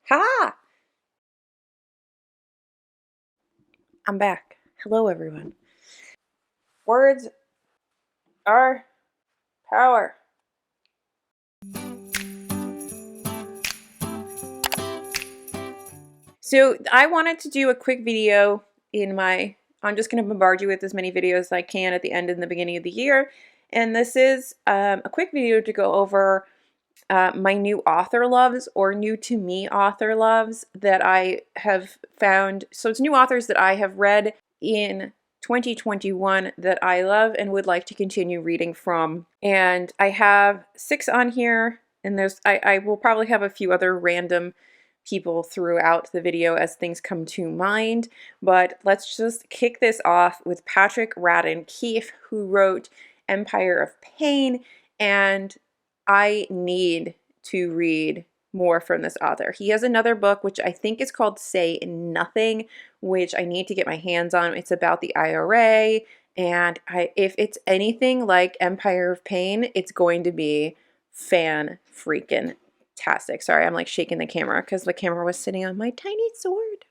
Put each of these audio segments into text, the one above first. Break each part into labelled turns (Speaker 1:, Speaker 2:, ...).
Speaker 1: Ha! I'm back. Hello, everyone. Words are power. So I wanted to do a quick video I'm just going to bombard you with as many videos as I can at the end and the beginning of the year. And this is a quick video to go over my new author loves, or new to me author loves, that I have found. So it's new authors that I have read in 2021 that I love and would like to continue reading from. And I have 6 on here, and I will probably have a few other random people throughout the video as things come to mind. But let's just kick this off with Patrick Radden Keefe, who wrote Empire of Pain, and I need to read more from this author. He has another book, which I think is called Say Nothing, which I need to get my hands on. It's about the IRA, and if it's anything like Empire of Pain, it's going to be fan-freaking-tastic. Sorry, I'm like shaking the camera because the camera was sitting on my tiny sword.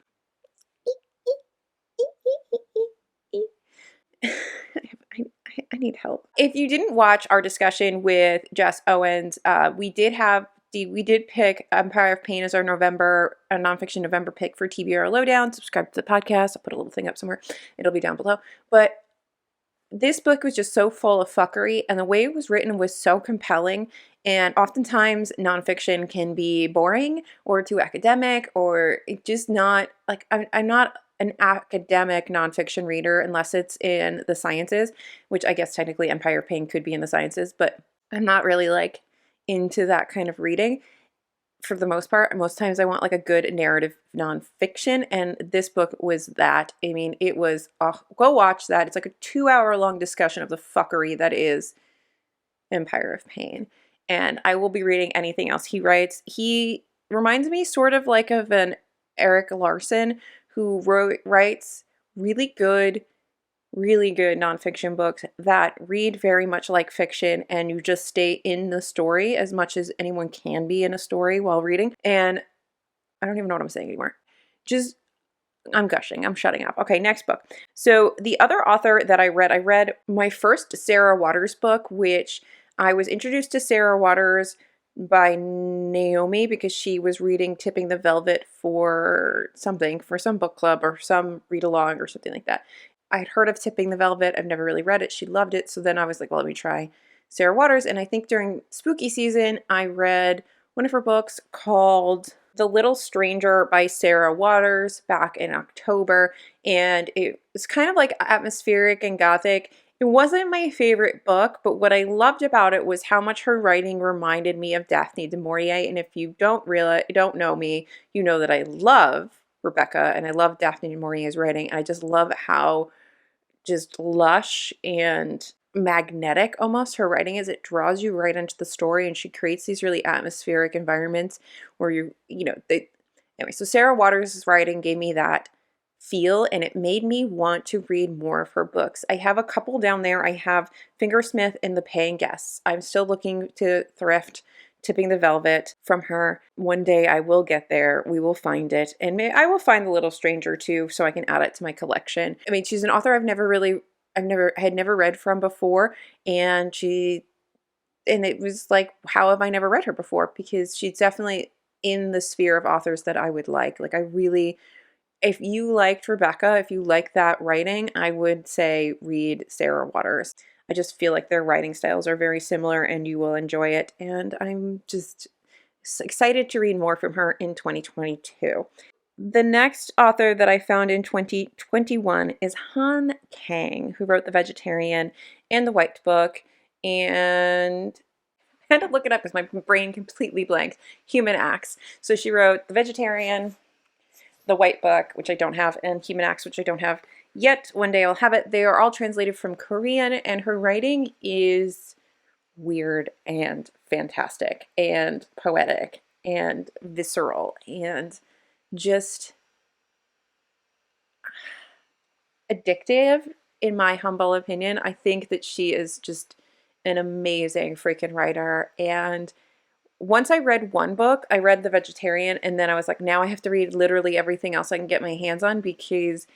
Speaker 1: I need help. If you didn't watch our discussion with Jess Owens, we did pick Empire of Pain as our nonfiction November pick for TBR Lowdown. Subscribe to the podcast. I'll put a little thing up somewhere. It'll be down below. But this book was just so full of fuckery, and the way it was written was so compelling. And oftentimes nonfiction can be boring or too academic, or just not like I'm not an academic nonfiction reader unless it's in the sciences, which I guess technically Empire of Pain could be in the sciences, but I'm not really like into that kind of reading for the most part. Most times I want like a good narrative nonfiction, and this book was that. I mean, it was, go watch that. It's like a 2-hour long discussion of the fuckery that is Empire of Pain. And I will be reading anything else he writes. He reminds me sort of like of an Eric Larson, who writes really good nonfiction books that read very much like fiction, and you just stay in the story as much as anyone can be in a story while reading. And I don't even know what I'm saying anymore. I'm gushing. I'm shutting up. Okay, next book. So the other author that I read my first Sarah Waters book, which I was introduced to Sarah Waters by Naomi because she was reading Tipping the Velvet for some book club or some read along or something like that. I had heard of Tipping the Velvet. I've never really read it. She loved it. So then I was like, well, let me try Sarah Waters. And I think during spooky season, I read one of her books called The Little Stranger by Sarah Waters back in October. And it was kind of like atmospheric and gothic. It wasn't my favorite book, but what I loved about it was how much her writing reminded me of Daphne du Maurier. And if you don't know me, you know that I love Rebecca and I love Daphne du Maurier's writing. And I just love how just lush and magnetic almost her writing is. It draws you right into the story, and she creates these really atmospheric environments where anyway, so Sarah Waters' writing gave me that feel, and it made me want to read more of her books. I have a couple down there. I have Fingersmith and The Paying Guests. I'm still looking to thrift Tipping the Velvet from her. One day I will get there. We will find it. And I will find The Little Stranger too, so I can add it to my collection. I mean, she's an author I had never read from before. And it was like, how have I never read her before? Because she's definitely in the sphere of authors that I would like. Like, if you liked Rebecca, if you like that writing, I would say read Sarah Waters. I just feel like their writing styles are very similar and you will enjoy it. And I'm just excited to read more from her in 2022. The next author that I found in 2021 is Han Kang, who wrote The Vegetarian and The White Book. And I had to look it up because my brain completely blanked. Human Acts. So she wrote The Vegetarian, The White Book, which I don't have, and Human Acts, which I don't have yet. One day I'll have it. They are all translated from Korean, and her writing is weird and fantastic and poetic and visceral and just addictive, in my humble opinion. I think that she is just an amazing freaking writer, and once I read one book, I read The Vegetarian, and then I was like, now I have to read literally everything else I can get my hands on because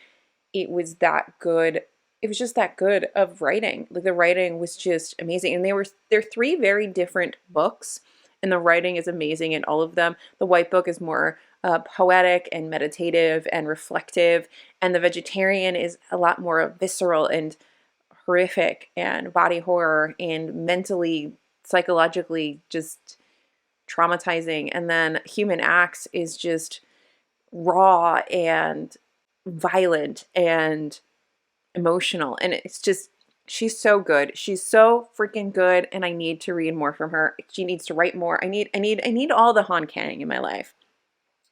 Speaker 1: it was that good. It was just that good of writing. Like the writing was just amazing. And they're three very different books, and the writing is amazing in all of them. The White Book is more poetic and meditative and reflective, and The Vegetarian is a lot more visceral and horrific and body horror and mentally, psychologically just traumatizing. And then Human Acts is just raw and violent and emotional. And it's just, she's so good. She's so freaking good. And I need to read more from her. She needs to write more. I need all the Han Kang in my life.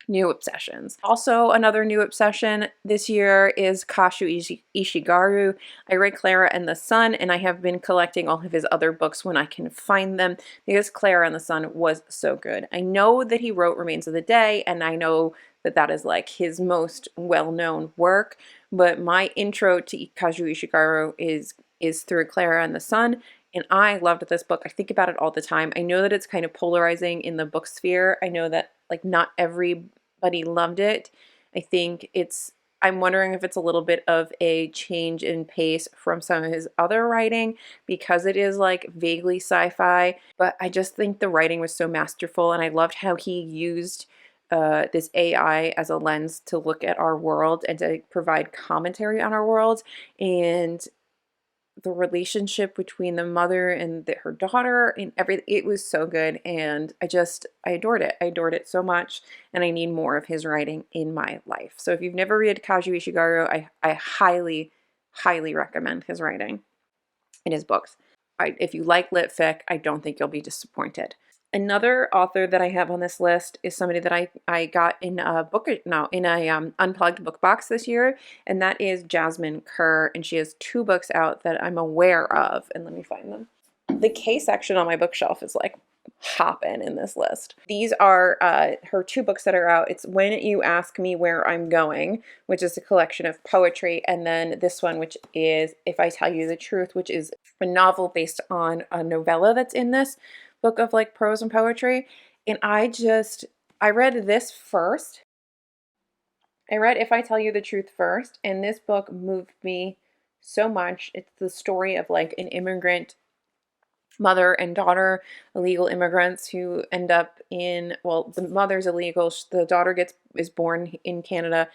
Speaker 1: New obsessions. Also, another new obsession this year is Kazuo Ishigaru. I read Clara and the Sun, and I have been collecting all of his other books when I can find them because Clara and the Sun was so good. I know that he wrote Remains of the Day, and I know that that is like his most well-known work, but my intro to Kazuo Ishigaru is through Clara and the Sun, and I loved this book. I think about it all the time. I know that it's kind of polarizing in the book sphere. I know that like not everybody loved it. I think I'm wondering if it's a little bit of a change in pace from some of his other writing because it is like vaguely sci-fi, but I just think the writing was so masterful, and I loved how he used this AI as a lens to look at our world and to provide commentary on our world, and the relationship between the mother and her daughter and everything. It was so good, and I adored it. I adored it so much, and I need more of his writing in my life. So if you've never read Kazuo Ishigaru, I highly, highly recommend his writing in his books. If you like lit fic, I don't think you'll be disappointed. Another author that I have on this list is somebody that I got in a unplugged book box this year, and that is Jasmine Kerr, and she has 2 books out that I'm aware of, and let me find them. The K section on my bookshelf is like hopping in this list. These are her 2 books that are out. It's When You Ask Me Where I'm Going, which is a collection of poetry, and then this one, which is If I Tell You the Truth, which is a novel based on a novella that's in this book of like prose and poetry. And I read this first. I read If I Tell You the Truth first, and this book moved me so much. It's the story of like an immigrant mother and daughter, illegal immigrants who end up the mother's illegal, the daughter is born in Canada,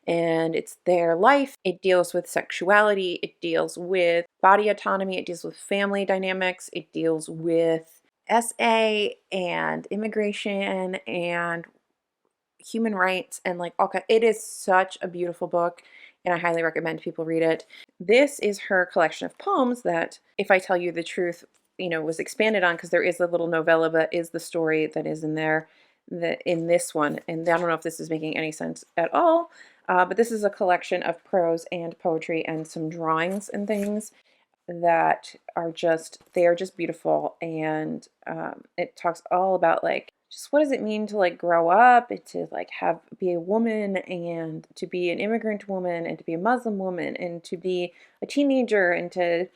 Speaker 1: and it's their life. It deals with sexuality, it deals with body autonomy, it deals with family dynamics, it deals with SA and immigration and human rights and like all kinds. It is such a beautiful book, and I highly recommend people read it. This is her collection of poems that, If I Tell You the Truth, was expanded on, because there is a little novella that is the story that is in there, in this one. And I don't know if this is making any sense at all, but this is a collection of prose and poetry and some drawings and things that are just beautiful. And it talks all about like just what does it mean to like grow up and to like be a woman and to be an immigrant woman and to be a Muslim woman and to be a teenager and to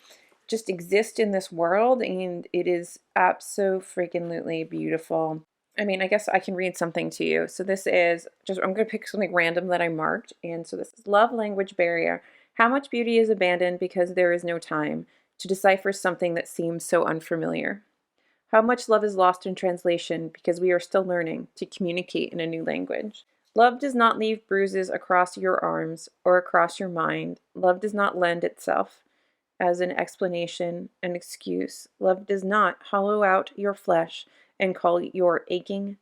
Speaker 1: just exist in this world. And it is abso-freaking-lutely beautiful. I mean, I guess I can read something to you. So this is I'm going to pick something random that I marked. And so this is Love Language Barrier. How much beauty is abandoned because there is no time to decipher something that seems so unfamiliar? How much love is lost in translation because we are still learning to communicate in a new language? Love does not leave bruises across your arms or across your mind. Love does not lend itself as an explanation, an excuse. Love does not hollow out your flesh and call your aching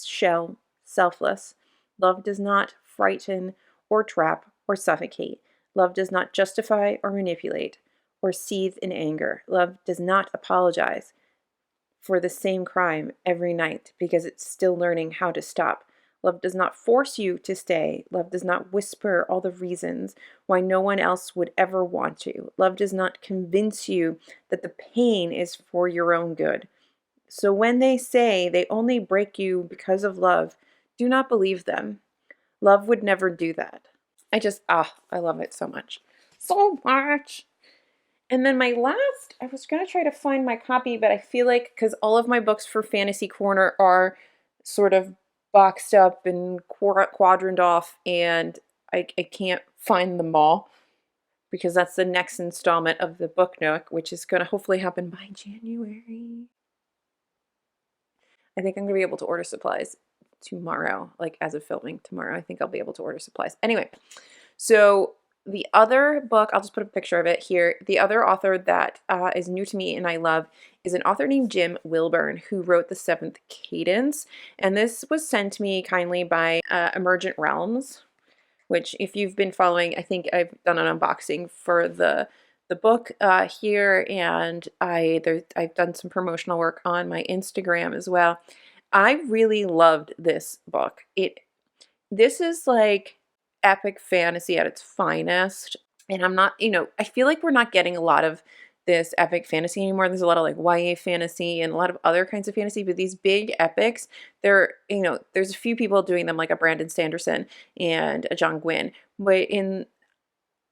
Speaker 1: shell selfless. Love does not frighten or trap or suffocate. Love does not justify or manipulate or seethe in anger. Love does not apologize for the same crime every night because it's still learning how to stop. Love does not force you to stay. Love does not whisper all the reasons why no one else would ever want you. Love does not convince you that the pain is for your own good. So when they say they only break you because of love, do not believe them. Love would never do that. I love it so much. So much. And then my last, I was going to try to find my copy, but I feel like because all of my books for Fantasy Corner are sort of boxed up and quadrant off, and I can't find them all because that's the next installment of the Book Nook, which is going to hopefully happen by January. I think I'm going to be able to order supplies tomorrow, like as of filming tomorrow. I think I'll be able to order supplies. Anyway, so the other book, I'll just put a picture of it here. The other author that is new to me and I love is an author named Jim Wilburn, who wrote The Seventh Cadence. And this was sent to me kindly by Emergent Realms, which if you've been following, I think I've done an unboxing for the book here, and I've done some promotional work on my Instagram as well. I really loved this book. This is like epic fantasy at its finest. And I'm not, I feel like we're not getting a lot of this epic fantasy anymore. There's a lot of like YA fantasy and a lot of other kinds of fantasy, but these big epics, there's a few people doing them like a Brandon Sanderson and a John Gwynne. But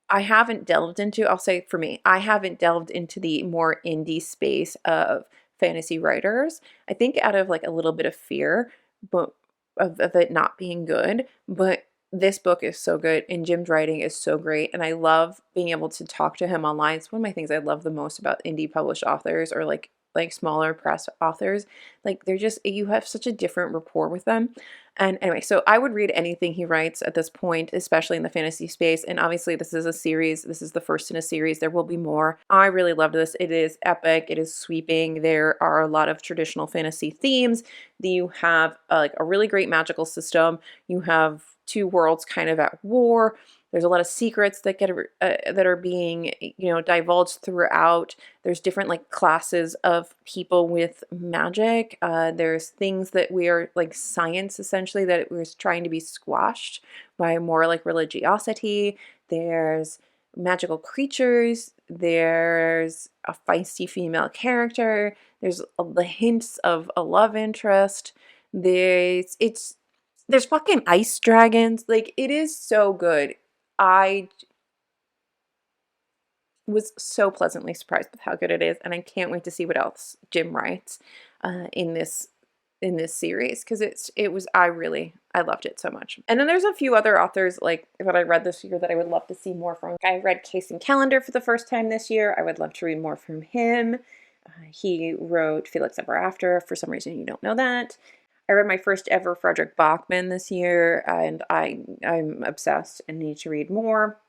Speaker 1: I haven't delved into, I'll say for me, I haven't delved into the more indie space of fantasy writers. I think out of like a little bit of fear, but of it not being good. But this book is so good and Jim's writing is so great. And I love being able to talk to him online. It's one of my things I love the most about indie published authors or like smaller press authors. Like you have such a different rapport with them. And anyway, so I would read anything he writes at this point, especially in the fantasy space. And obviously this is a series. This is the first in a series. There will be more. I really loved this. It is epic. It is sweeping. There are a lot of traditional fantasy themes. You have like a really great magical system. You have two worlds kind of at war. There's a lot of secrets that get that are being, divulged throughout. There's different like classes of people with magic. There's things that we are like science essentially that was trying to be squashed by more like religiosity. There's magical creatures. There's a feisty female character. There's the hints of a love interest. There's fucking ice dragons. Like, it is so good. I was so pleasantly surprised with how good it is, and I can't wait to see what else Jim writes in this series, because I loved it so much. And then there's a few other authors like that I read this year that I would love to see more from. I read Kason Callender for the first time this year. I would love to read more from him. He wrote Felix Ever After. For some reason, you don't know that. I read my first ever Frederick Bachman this year, and I'm obsessed and need to read more.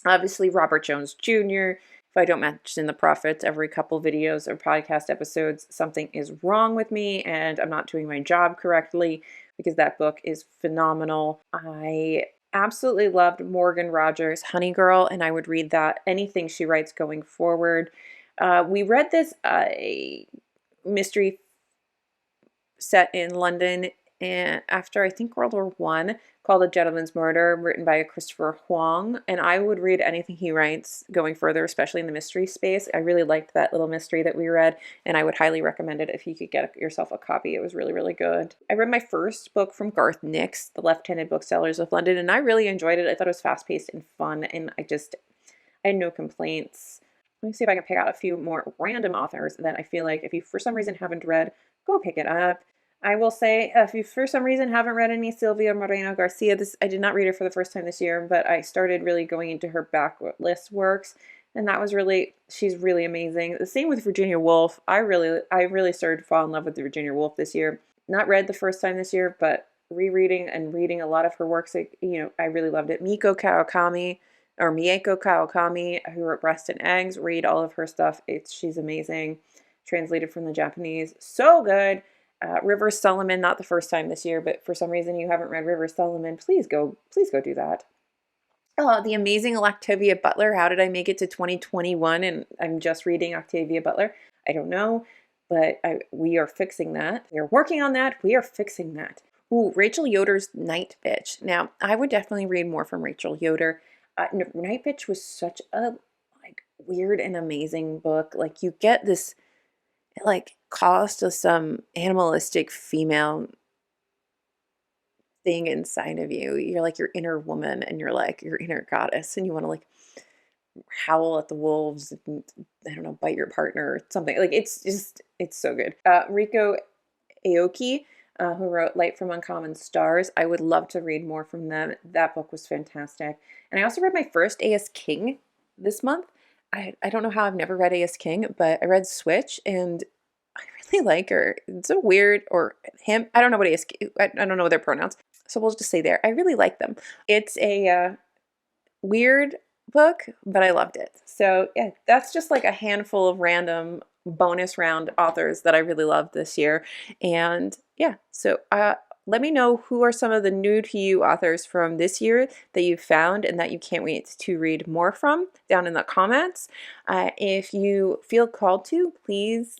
Speaker 1: Obviously, Robert Jones Jr. If I don't mention the prophets every couple videos or podcast episodes, something is wrong with me and I'm not doing my job correctly, because that book is phenomenal. I absolutely loved Morgan Rogers' Honey Girl, and I would read that, anything she writes going forward. We read this mystery set in London and after I think World War I, called A Gentleman's Murder, written by Christopher Huang, and I would read anything he writes going further, especially in the mystery space. I really liked that little mystery that we read, and I would highly recommend it if you could get yourself a copy. It was really, really good. I read my first book from Garth Nix, The Left-Handed Booksellers of London, and I really enjoyed it. I thought it was fast-paced and fun, and I had no complaints. Let me see if I can pick out a few more random authors that I feel like if you for some reason haven't read, go pick it up. I will say, if you for some reason haven't read any Silvia Moreno Garcia, I did not read her for the first time this year, but I started really going into her backlist works, and she's really amazing. The same with Virginia Woolf. I really started to fall in love with Virginia Woolf this year. Not read the first time this year, but rereading and reading a lot of her works, I really loved it. Mieko Kawakami, who wrote Breast and Eggs, read all of her stuff. She's amazing. Translated from the Japanese. So good. River Solomon, not the first time this year, but for some reason you haven't read River Solomon, please go do that. Oh, the amazing Octavia Butler. How did I make it to 2021 and I'm just reading Octavia Butler? I don't know, but we are fixing that. We are working on that. We are fixing that. Ooh, Rachel Yoder's Night Bitch. Now, I would definitely read more from Rachel Yoder. Night Bitch was such a weird and amazing book. Like, you get this cost of some animalistic female thing inside of you. You're like your inner woman, and you're like your inner goddess, and you want to howl at the wolves, and, I don't know, bite your partner or something. Like it's so good. Riko Aoki, who wrote Light from Uncommon Stars. I would love to read more from them. That book was fantastic. And I also read my first A.S. King this month. I don't know how I've never read A.S. King, but I read Switch and I really like her. It's a weird, or him, I don't know what A.S. I don't know their pronouns. So we'll just say there. I really like them. It's a weird book, but I loved it. So yeah, that's just like a handful of random bonus round authors that I really loved this year. And yeah, so let me know who are some of the new to you authors from this year that you found and that you can't wait to read more from down in the comments. If you feel called to, please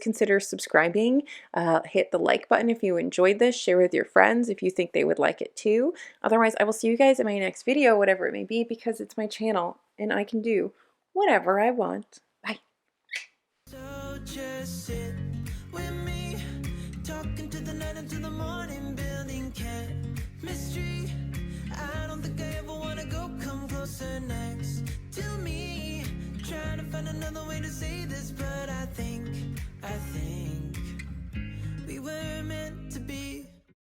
Speaker 1: consider subscribing. Hit the like button if you enjoyed this. Share with your friends if you think they would like it too. Otherwise, I will see you guys in my next video, whatever it may be, because it's my channel and I can do whatever I want. Bye.
Speaker 2: So just sit with me, talking to the night until the morning, building chemistry. I don't think I ever wanna go come closer next to me. Trying to find another way to say this, but I think